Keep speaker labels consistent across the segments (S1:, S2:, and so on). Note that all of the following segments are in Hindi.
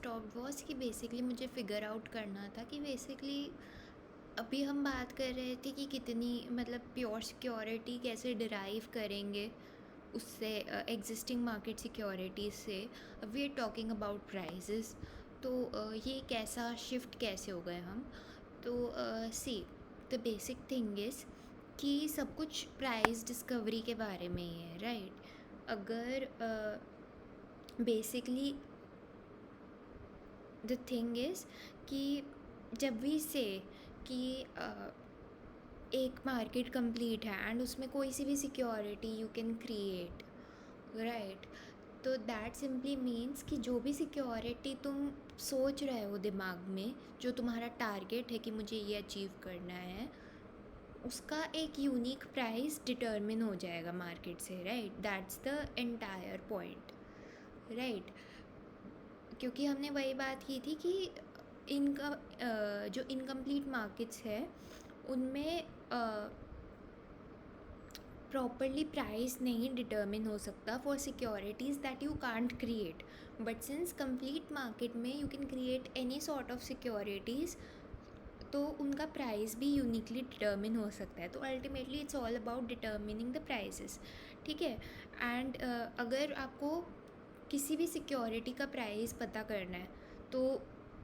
S1: स्टॉप्ड वाज कि बेसिकली मुझे फिगर आउट करना था कि बेसिकली अभी हम बात कर रहे थे कि कितनी मतलब प्योर सिक्योरिटी कैसे डिराइव करेंगे उससे एग्जिस्टिंग मार्केट सिक्योरिटीज़ से. We are talking about prices. तो ये कैसा शिफ्ट कैसे हो गए हम. तो see the basic thing is कि सब कुछ प्राइस डिस्कवरी के बारे में ही है, राइट. अगर बेसिकली द थिंग इज़ कि जब वी से कि एक मार्केट कंप्लीट है एंड उसमें कोई सी भी security you can create, right. तो दैट सिंपली मीन्स कि जो भी सिक्योरिटी तुम सोच रहे हो दिमाग में, जो तुम्हारा टारगेट है कि मुझे ये अचीव करना है, उसका एक यूनिक प्राइस डिटर्मिन हो जाएगा मार्केट से, right. That's the entire point, right. क्योंकि हमने वही बात की थी कि इनका जो इनकम्प्लीट मार्केट्स है उनमें प्रॉपरली प्राइस नहीं डिटर्मिन हो सकता for securities that you can't create. But since complete market में you can create any sort of securities, तो उनका प्राइस भी यूनिकली डिटर्मिन हो सकता है. तो ultimately it's all about determining the prices, ठीक है. एंड अगर आपको किसी भी सिक्योरिटी का प्राइस पता करना है तो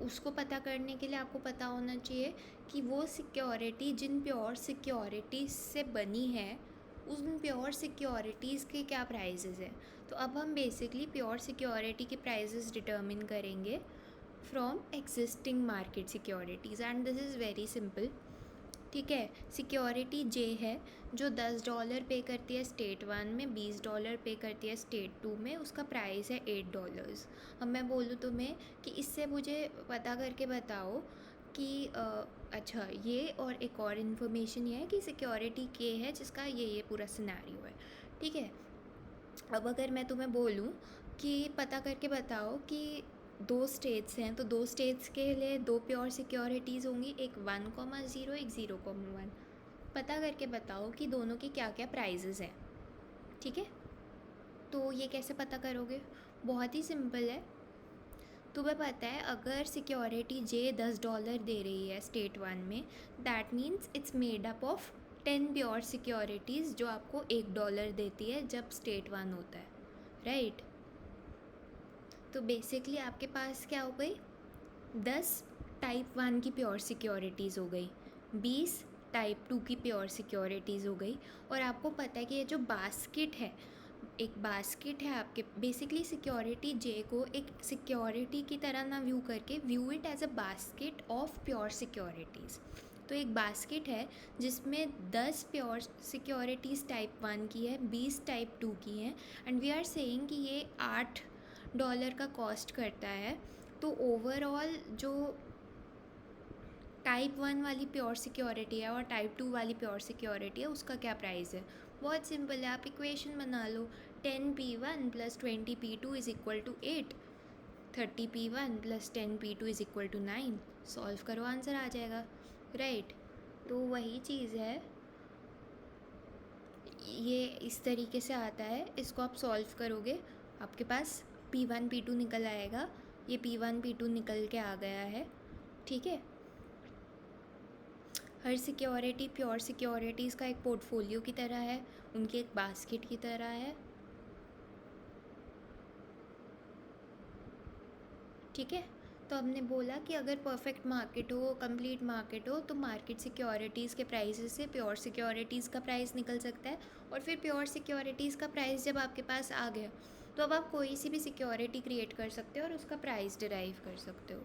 S1: उसको पता करने के लिए आपको पता होना चाहिए कि वो सिक्योरिटी जिन प्योर सिक्योरिटीज़ से बनी है उन प्योर सिक्योरिटीज़ के क्या प्राइसेस हैं. तो अब हम बेसिकली प्योर सिक्योरिटी के प्राइसेस डिटर्मिन करेंगे from existing market securities. And this is very simple, ठीक है. सिक्योरिटी जे है जो $10 पे करती है स्टेट 1 में, $20 पे करती है स्टेट 2 में, उसका प्राइस है $8. अब मैं बोलूँ तुम्हें कि इससे मुझे पता करके बताओ कि अच्छा ये और एक और इन्फॉर्मेशन ये है कि सिक्योरिटी के है जिसका ये पूरा सिनेरियो है, ठीक है. अब अगर मैं तुम्हें बोलूँ कि पता करके बताओ कि दो स्टेट्स हैं, तो दो स्टेट्स के लिए दो प्योर सिक्योरिटीज़ होंगी, एक 1,0 एक 0,1. पता करके बताओ कि दोनों की क्या क्या प्राइजेज़ हैं, ठीक है. तो ये कैसे पता करोगे. बहुत ही सिंपल है. तुम्हें पता है अगर सिक्योरिटी जे $10 दे रही है स्टेट 1 में, that means it's made up of 10 pure securities जो आपको $1 देती है जब स्टेट 1 होता है, राइट. तो बेसिकली आपके पास क्या हो गई, 10 टाइप 1 की प्योर सिक्योरिटीज़ हो गई, 20 टाइप 2 की प्योर सिक्योरिटीज़ हो गई. और आपको पता है कि ये जो बास्केट है, एक बास्केट है आपके, बेसिकली सिक्योरिटी जे को एक सिक्योरिटी की तरह ना व्यू करके view it as a basket of pure securities. तो एक बास्केट है जिसमें 10 प्योर सिक्योरिटीज़ टाइप 1 की है, 20 टाइप 2 की हैं, एंड वी आर सेइंग कि ये $8 का कॉस्ट करता है. तो ओवरऑल जो टाइप 1 वाली प्योर सिक्योरिटी है और टाइप 2 वाली प्योर सिक्योरिटी है उसका क्या प्राइस है. बहुत सिंपल है, आप इक्वेशन बना लो. 10p1 + 20p2 is equal to 8, 30p1 + 10p2 is equal to 9. Solve करो, आंसर आ जाएगा, राइट. तो वही चीज़ है, ये इस तरीके से आता है. इसको आप सॉल्व करोगे, आपके पास p1 p2 निकल आएगा. ये p1 p2 निकल के आ गया है, ठीक है. हर सिक्योरिटी प्योर सिक्योरिटीज़ का एक पोर्टफोलियो की तरह है, उनकी एक बास्केट की तरह है, ठीक है. तो हमने बोला कि अगर परफेक्ट मार्केट हो, कंप्लीट मार्केट हो, तो मार्केट सिक्योरिटीज़ के प्राइसेस से प्योर सिक्योरिटीज़ का प्राइस निकल सकता है. और फिर प्योर सिक्योरिटीज़ का प्राइस जब आपके पास आ गया तो अब आप कोई सी भी सिक्योरिटी क्रिएट कर सकते हो और उसका प्राइस डिराइव कर सकते हो.